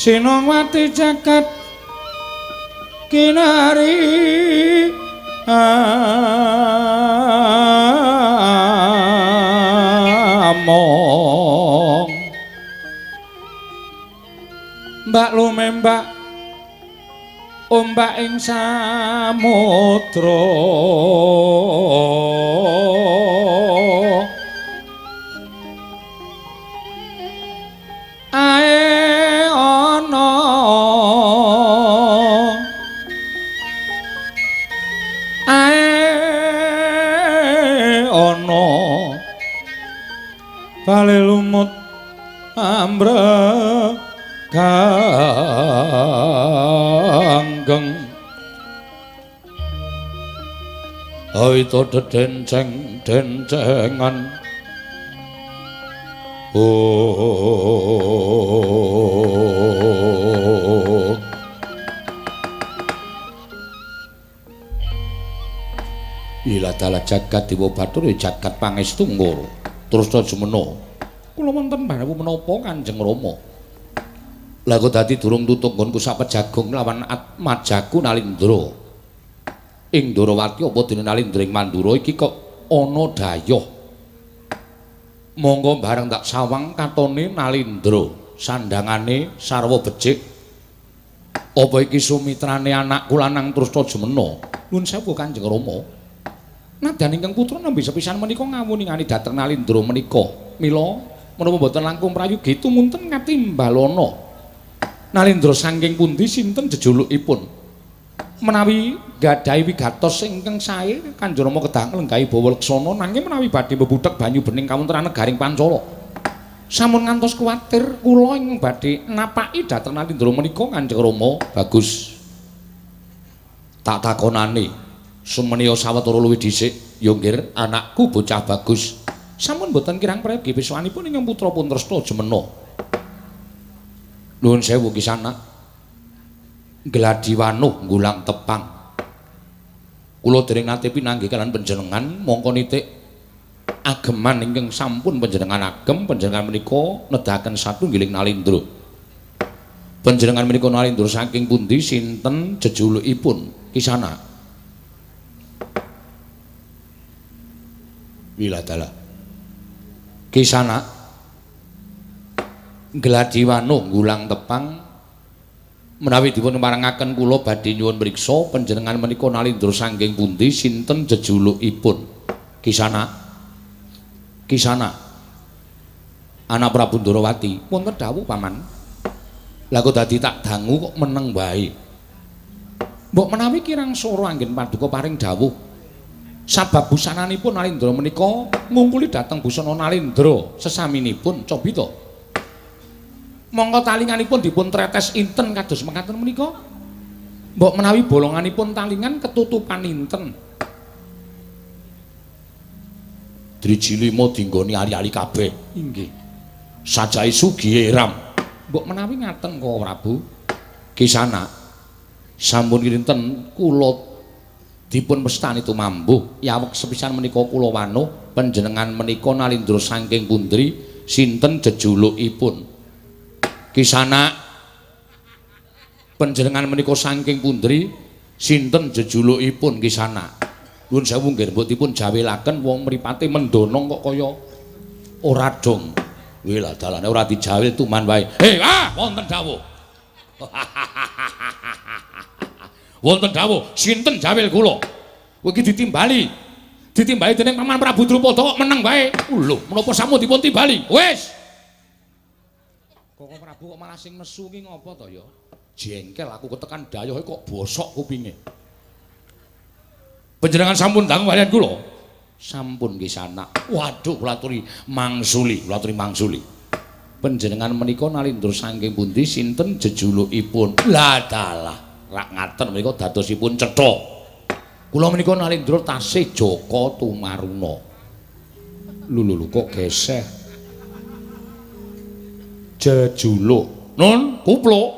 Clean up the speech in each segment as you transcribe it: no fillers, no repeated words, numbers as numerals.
Sinongwati jagat kinari among mbak lumembak ombak ing samudra ae ana bale lumut ambreganggeng aita dedenceng-dencengan ila dala jagat dewa batur jagat pangestu ngoro terus semena kula wonten barawu menapa Kanjeng Rama lha kok dadi durung tutuk nggonku sapejagung lawan Atmajaku Nalindra ing Ndarawati apa dene Nalindra ing Mandura iki kok ana dayoh monggo bareng tak sawang katone Nalindra sandhangane sarwa becik apa iki sumitrane anakku lanang Trusna Jemena nuwun sewu Kanjeng Rama nadan ingkang putra nembe sepisan menika ngawuningani dhateng Nalindra menika mila menapa boten langkung prayogi tumunten ngatimbalana Nalindra saking pundi sinten jejulukipun menawi gadhahi wigatos ingkang sae Kanjeng Rama kedah nglenggahi bawa leksana nanging menawi badhe mbebudhek banyu bening kawontenan negaring Pancala sampun ngantos kuwatir kula ing badhe napaki dhateng Nalindra menika Kanjeng Rama bagus tak takonane sumeniya sawetara luwih dhisik ya nggih anakku bocah bagus sampun boten kirang prayogi piswanipun ingkang putra pun Tresna Jemena nuwun sewu Kisana Gladiwanuh nggulang tepang kula dereng nate pinanggih kaliyan panjenengan mongko nitik ageman ingkang sampun panjenengan agem panjenengan menika nedahaken satunggiling Nalindra panjenengan menika Nalindra saking pundi sinten jejulukipun Kisana Wiladala Kisana Gladiwanuh nggulang tepang menawi dipun marangaken kula badhe nyuwun mriksa panjenengan menika Nalindra saking pundi sinten jejulukipun Kisana anak Prabu Ndarawati wonten dawuh paman lha kok dadi tak dangu kok meneng wae mbok menawi kirang sora anggen paduka paring dawuh sabab busananipun Nalindra menika ngungkuli dhateng busana Nalindra sesaminipun cobita mongko talinganipun dipun tretes inten kados mekaten menika mbok menawi bolonganipun talingan ketutupan inten Driji 5 dinggoni ali-ali kabeh inggih sajahe sugih ram mbok menawi ngaten kok Prabu Kisana sampun kinten kula dipun mestani tumambuh yawek sepisan menika kula wanuh panjenengan menika Nalindra saking pundi sinten jejulukipun Kisana panjenengan menika saking pundi sinten jejulukipun Kisana nuwun sewu nggih mbok dipun jawelaken wong mripate mendonong kok kaya ora dong lha dalane ora dijawel tuman wae wonten dawuh wonten dawuh sinten jawel kula kowe iki ditimbali dening Paman Prabu Drupada kok meneng wae lho menapa samu dipun timbali wis kok Prabu kok malah sing nesu ki ngopo to ya jengkel aku ketekan dayohe kok bosok kupinge panjenengan sampun dangu kaliyan kula sampun Kisana waduh kula aturi mangsuli panjenengan menika Nalindra saking pundi sinten jejulukipun lah dalah rak ngaten menika dadosipun cetha kula menika Nalindra tasih Jaka Tumaruna lho kok geseh jejuluk nun kupluk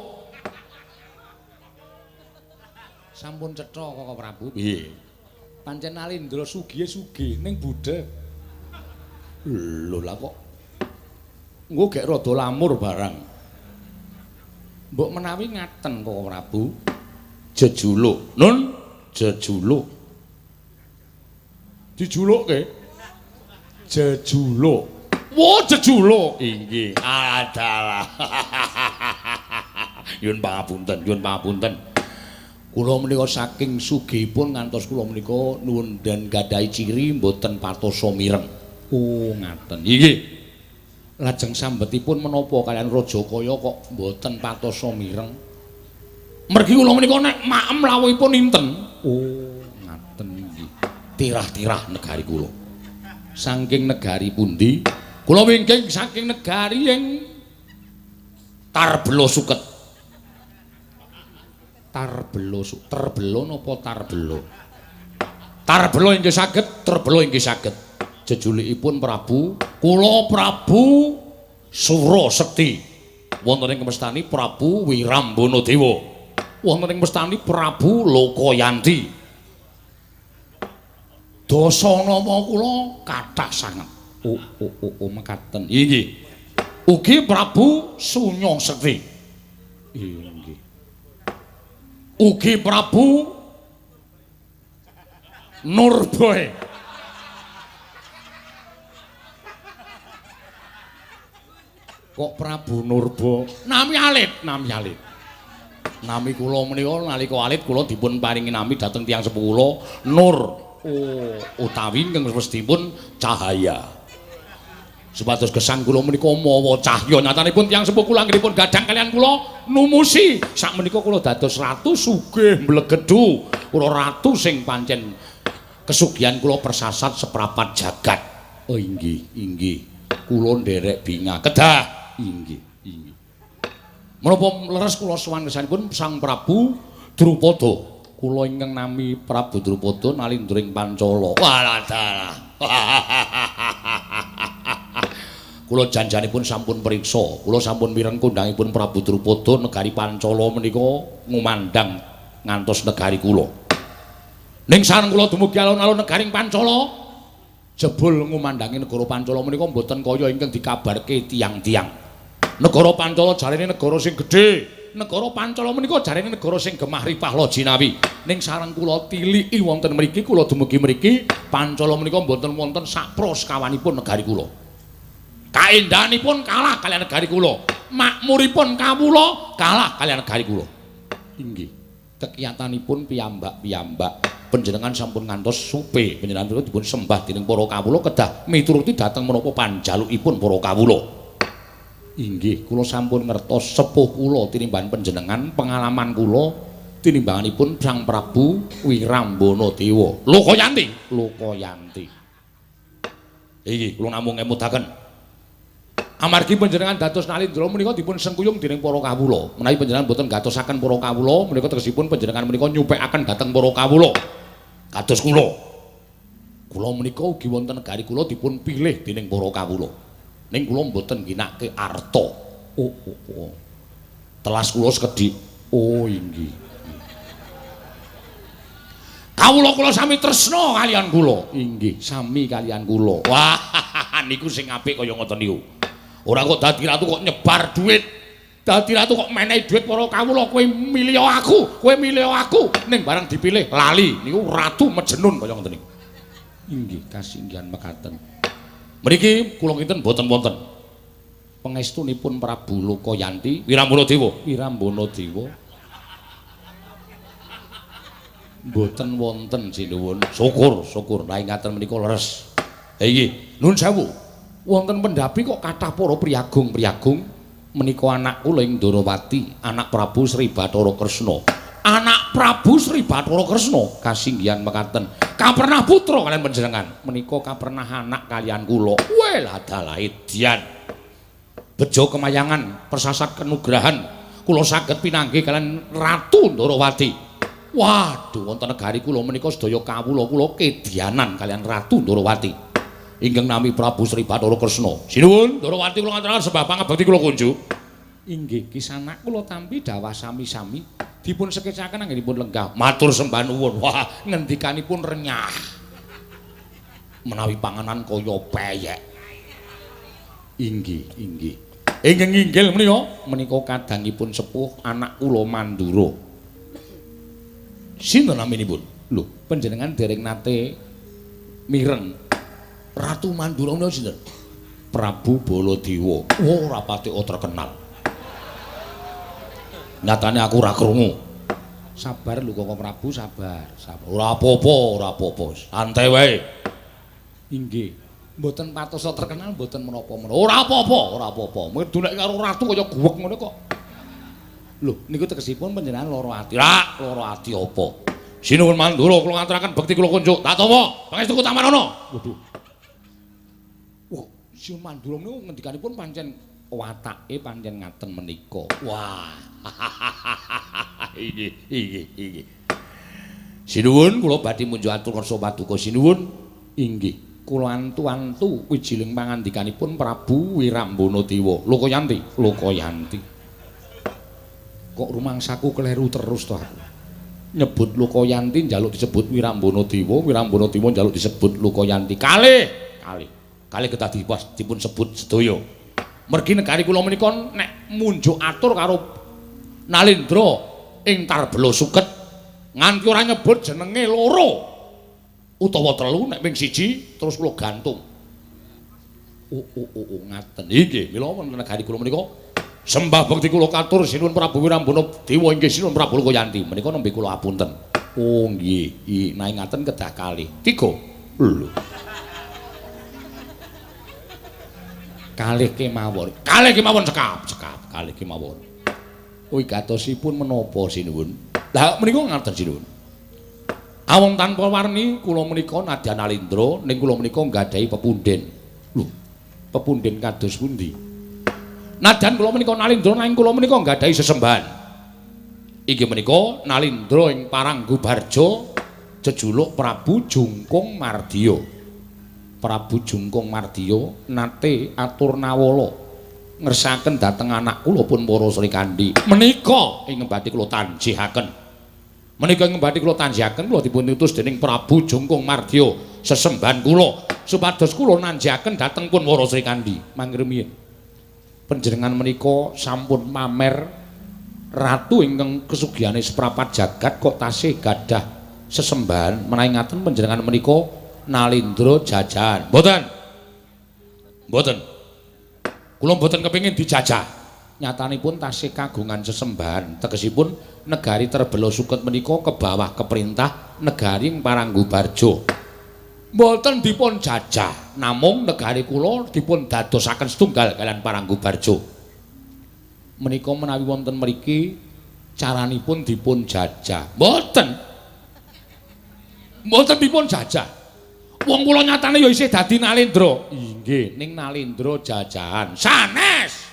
sampun cetha kok Prabu piye pancen Nalindra sugih ning budhe lho lah kok engko gek rada lamur barang Mbok menawi ngaten kok Prabu. Jejuluk. Nun, jejuluk. Dijulukke. Jejuluk. Wo jejuluk. Inggih. Adalah. Yun pangapunten, yun pangapunten. Kula menika saking sugihipun ngantos kula menika nuwun dan gadahi ciri mboten patosa mireng. Oh, ngaten. Inggih. Lajeng sambetipun menapa kalian Rajakaya kok mboten patosa mireng? Mergi kula menika nek maem lawuhipun inten. Oh, ngaten nggih. Tirah-tirah negari kula. Saking negari pundi? Kula wingking saking negari ing Tarbelo Suket. Terbelo napa Tarbelo? Tarbelo inggih saged, Terbelo inggih saged. Jejulikipun Prabu, kula Prabu Surasekti. Wonten ing mestani Prabu Wirambana Dewa. Wonten ing mestani Prabu Lokayanti. Dasanama kula kathah sanget. Mekaten. Inggih. Ugi Prabu Sunya Sekti. Inggih. Ugi Prabu Nurboe. Kok Prabu Nurba? Nami alit, nami alit. Nami kula menika nalika alit kula dipun paringi nami dhateng tiyang sepuh kula Nur. Utawi ingkang mestipun cahaya. Supados gesang kula menika mawa cahya nyatanipun tiyang sepuh kula anggenipun gadhang kalian kula numusi sak menika kula dados ratu sugih mblegedhu kula ratu sing pancen kesugihan kula persasat seprapat jagat. Oh inggih kula nderek binga kedah inggih menapa leres kula sowan kesanipun Sang Prabu Drupada kula ingkang nami Prabu Drupada nalindring Pancala. Walah kula janjanipun sampun priksa, kula sampun mireng kondhangipun Prabu Drupada negari Pancala menika ngumandang ngantos negari kula. Ning sareng kula dumugi alun-alun negari Pancala, jebul ngumandangi negara Pancala menika mboten kaya ingkang dikabarke tiyang-tiyang. Negara Pancala jarene negara sing gedhe. Negara Pancala menika jarene negara sing gemah ripah lojinawi. Ning sareng kula tiliki wonten mriki, kula dumugi mriki, Pancala menika mboten wonten sak praskawanipun negari kula. Kaendahanipun kalah kaliyan negari kula. Makmuripun kawula kalah kaliyan negari kula. Inggih. Kekiyatanipun piyambak-piyambak panjenengan sampun ngantos supe panjenengan kula dipun sembah dening para kawula kedah mituruti dhateng menapa panjalukipun para kawula. Inggih, kula sampun ngertos sepuh kula tinimbang panjenengan, pengalaman kula tinimbanganipun Sang Prabu Wirambana Dewa. Lokayanti. Inggih, kula namung ngemudaken. Amargi panjenengan dados nalindra menika dipun sengkuyung dening para kawula. Menawi panjenengan boten gatosaken para kawula, menika tegesipun panjenengan menika nyupekaken dhateng para kawula. Kados kula. Kula menika ugi wonten negari kula dipun pilih dening para kawula. Ning kula mboten ginake arta. Telas kula sekedhik. Oh inggih. Kawula sami tresna kaliyan kula. Inggih, sami kaliyan kula. Wah, niku sing apik kaya ngoten niku. Ora kok dadi ratu kok nyebar duit. Dadi ratu kok menehi duit para kawula, kowe milih aku. Ning barang dipilih lali. Niku ratu Majnun kaya ngoten niku. Inggih, kasinggihan mekaten. Mriki kula kinten boten wonten pangestunipun Prabu Lokayanti Wirambana Dewa. Mboten wonten sinuwun. Syukur. Lah ngaten menika leres. Nggih, nuwun sewu. Wonten pendhapi kok kathah para priyagung menika anak kula ing Ndarawati, anak Prabu Sri Bathara Kresna. Anak Prabu Sri Bathara Kresna kasinggihan mekaten. Kapernah putra kalian panjenengan. Menika kapernah anak kalian kula. Welah dalah edian. Bejo kemayangan, persasat kenugrahan. Kula saged pinanggih kalian Ratu Ndarawati. Waduh, wonten negari kula menika sedaya kawula kula kedianan kalian Ratu Ndarawati. Ingkang nami Prabu Sri Bathara Kresna. Sinuwun, Ndarawati kula ngaturaken sembah pangabekti kula kunjuk. Inggih, kisanak kula tampi dawah sami-sami dipun sekecaken anggenipun lenggah. Matur sembah nuwun. Wah, ngendikanipun renyah. Menawi panganan kaya peyek. Inggih. Ingkang inggil menika kadangipun sepuh anak kula Mandura. Sinten naminipun? Lho, panjenengan dereng nate mireng Ratu Mandura menika sinten? Prabu Baladewa. Oh, ora pati terkenal. Nyatane aku ora krungu. Sabar lho Koko Prabu, sabar. Ora apa-apa. Santai wae. Inggih. Mboten patos terkenal mboten menapa-menapa. Ora apa-apa. Medulek karo ratu kaya guwek ngono kok. Lho, niku tegesipun panjenengan lara ati. Lah, lara ati apa? Sinuwun Mandura kula ngaturaken bekti kula kunjuk. Tak tampa, pangestu Tamarana. Waduh. Wah, Sinuwun Mandura niku ngendikanipun pancen watake pancen ngaten menika. Wah. Iki. Sinuwun kula badhe munjuk atur kersa paduka sinuwun. Inggih. Kula antu-antu wijiling pangandikanipun Prabu Wirambana Dewa. Lokayanti. Kok rumangsaku kleru terus to aku. Nyebut Lokayanti njaluk disebut Wirambana Dewa, Wirambana Dewa njaluk disebut Lokayanti. Kalih kedah dipun sebut sedaya. Mergi negari kula menika nek munjuk atur karo Nalindra ing Tarbela Suket nganti ora nyebut jenenge loro. Utawa telu nek ping siji terus kula gantung. Ngaten. Nggih, mila wonten negari kula menika sembah bekti kula katur sinuwun Prabu Wirambana Dewa inggih sinuwun Prabu Lokayanti. Menika nembe kula apunten. Oh nggih, nai ngaten kedah kalih. 3. Lho. Kalih kemawon cekap. Kalih kemawon. Wigatosipun menapa sinuwun? Lah menika ngaten sinuwun. Awong tanpa warni kula menika nadyan Nalindra ning kula menika nggadahi pepunden. Lho, pepunden kados pundi? Nadyan kula menika Nalindra nanging kula menika nggadahi sesembahan. Inggih menika Nalindra ing Paranggubarja jejuluk Prabu Jungkung Mardya. Prabu Jungkung Mardya nate atur nawala ngersakaken dhateng anak kula pun para Srikandhi. Menika ing badhe kula tanjihaken. Menika ing badhe kula tanjihaken kula dipun utus dening Prabu Jungkung Mardya sesembahan kula supados kula nanjihaken dhateng pun para Srikandhi. Mangrumiyin. Panjenengan menika sampun mamer ratu ingkang kesugihane seprapat jagat kok tasih gadah sesembahan menawi ngaten panjenengan menika Nalindra jajahan. Mboten. Kula mboten kepengin dijajah. Nyatanipun tasih kagungan sesembahan tegesipun negari Tarbela Suket menika ke bawah keperintah negari Paranggubarja. Mboten dipun jajah, namung negari kula dipun dadosaken setunggal kalian Paranggubarja. Menika menawi wonten mriki caranipun dipun jajah. Mboten dipun jajah. Wong kula nyatane ya isih dadi Nalindra. Inggih, ning Nalindra jajahan. Sanes.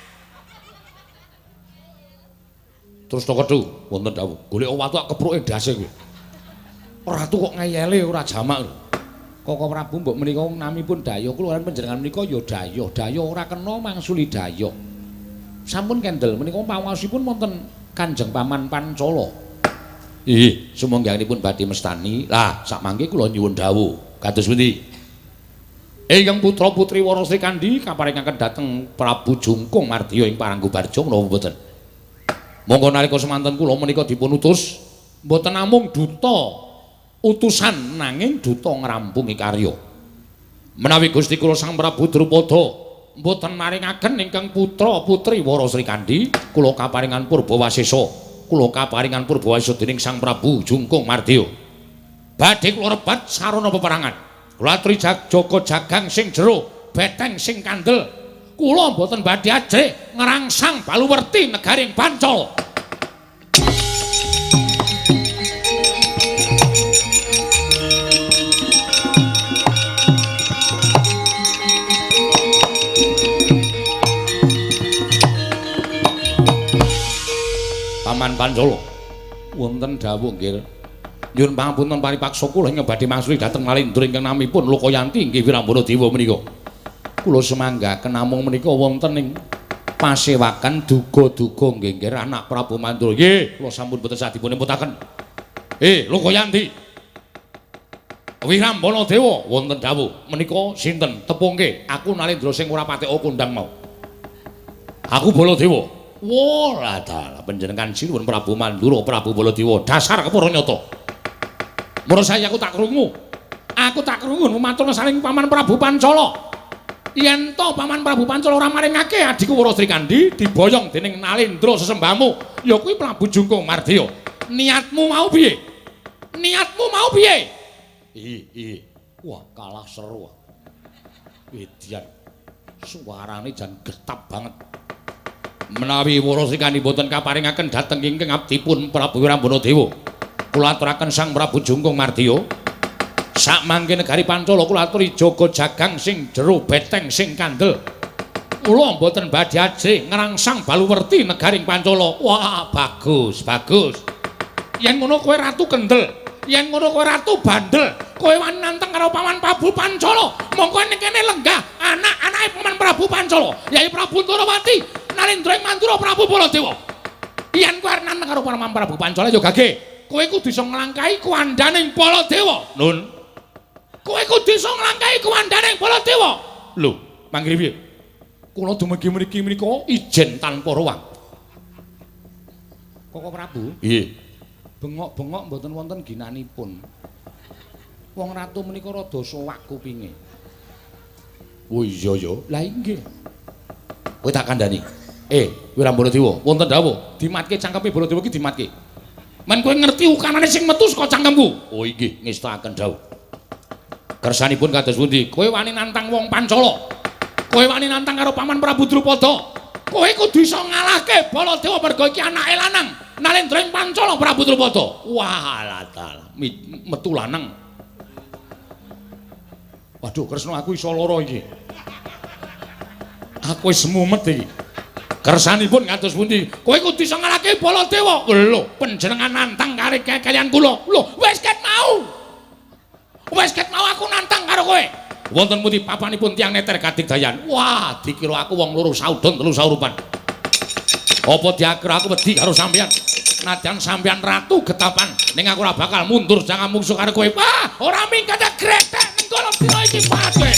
Terus to kedhu wonten dawuh golek watu kepruke ndase kuwi. Ratu kok ngeyele ora jamak lho. Koko Prabu mbok menika namipun Daya kula lan panjenengan menika ya Daya ora kena mangsuli Daya. Sampun kendel menika pawaosipun wonten Kanjeng Paman Pancala. Nggih, sumangganipun badhe mestani. Lah, sakmangke kula nyuwun dawuh. Kados pundi? Ingkang putra-putri Wara Srikandhi kaparingaken dhateng Prabu Jungkung Mardya ing Paranggubarja menapa mboten? Monggo nalika semanten kula menika dipun utus mboten namung duta utusan nanging duta ngrampungi karya. Menawi Gusti kula Sang Prabu Drupada mboten maringaken ingkang putra-putri Wara Srikandhi, kula kaparingan Purbawasesa. Kula kaparingan Purbawasesa dening Sang Prabu Jungkung Mardya. Badhe kula rebat sarana peperangan. Kula aturi jaga jagang sing jero, beteng sing kandel. Kula mboten badhe ajrih ngrangsang baluwerti negaring Pancala. Paman Pancala wonten dawuh nggih. Nyuwun pangapunten paripaksa kula ing badhe mangsuli dhateng Nalindra ingkang namipun Lokayanti inggih Wirambana Dewa menika. Kula semanggaken namung menika wonten ing pasewakan duga-duga nggih anak Prabu Mandura. Nggih, kula sampun boten saged dipun imputaken. Lokayanti. Wirambana Dewa wonten dawuh menika sinten? Tepungke, aku Nalindra sing ora patek kondang mau. Aku Baladewa. Wah, dalah panjenengan sinuwun Prabu Mandura, Prabu Baladewa. Dasar kepara nyata. Mula saya aku tak krungu. Aku tak krungu matur saling Paman Prabu Pancala. Yen to Paman Prabu Pancala ora maringake adiku Wara Srikandhi diboyong dening Nalendra sesembahmu, ya kuwi Prabu Jungkung Mardya. Niatmu mau piye? Niatmu mau piye? Iya. Wah, kalah seru. Edian. Suarane jan getap banget. Menawi Wara Srikandhi boten kaparingaken dhateng ingkang abdipun Prabu Wirambanadewa, kula aturaken Sang Prabu Jungkung Mardya. Sak mangke negari Pancala kula aturi jaga jagang sing jero beteng sing kandel. Kula boten badhe ajrih ngrangsang baluwerti negaring Pancala. Wah, bagus. Yen ngono kowe ratu kendel, yen ngono kowe ratu bandel, kowe wani nantang karo Paman Prabu Pancala. Mongko ning kene lenggah anak-anake Paman Prabu Pancala, yaiku Prabu Ndarawati, Nalendra ing Mandura, Prabu Baladewa. Yen kowe arep nantang karo Paman Prabu Pancala ya gage, kowe kudu iso nglangkahi kuwandaning Baladewa. Nun. Kowe kudu iso nglangkahi kuwandaning Baladewa. Lho, mangke piye? Kula dumugi mriki menika ijen tanpa ruang. Koko Prabu? Nggih. Bengok-bengok mboten wonten ginanipun. Wong ratu menika rada sowak kupinge. Oh iya ya. Lah nggih. Kowe tak kandhani. Wirambanadewa, wonten dawuh, dimatke cangkeme Baladewa iki dimatke. Men kowe ngerti ukanane sing metu saka cangkemmu? Oh nggih, ngestakaken dawuh. Kersanipun kados pundi? Kowe wani nantang wong Pancala. Kowe wani nantang karo Paman Prabu Drupada. Kowe kudu iso ngalahke Baladewa merga iki anake lanang. Nalendra ing Pancala Prabu Drupada. Wah, dalah metu lanang. Waduh, Kresna aku iso lara iki. Aku wis mumet iki. Kersanipun kados pundi? Kowe kudu iso ngalahke Baladewa. Lho, panjenengan nantang kaliyan kula. Lho, wis ket mau. Wis ket mau aku nantang karo kowe. Wonten pundi papanipun tiyang neter Kadigdayan? Wah, dikira aku wong loro saudon telu saurupan. Apa diakira aku wedi karo sampeyan? Nadyan sampeyan ratu getapan, ning aku ora bakal mundur jangan mungsuh karo kowe. Wah, ora minggat gretek ning kono dina iki pate.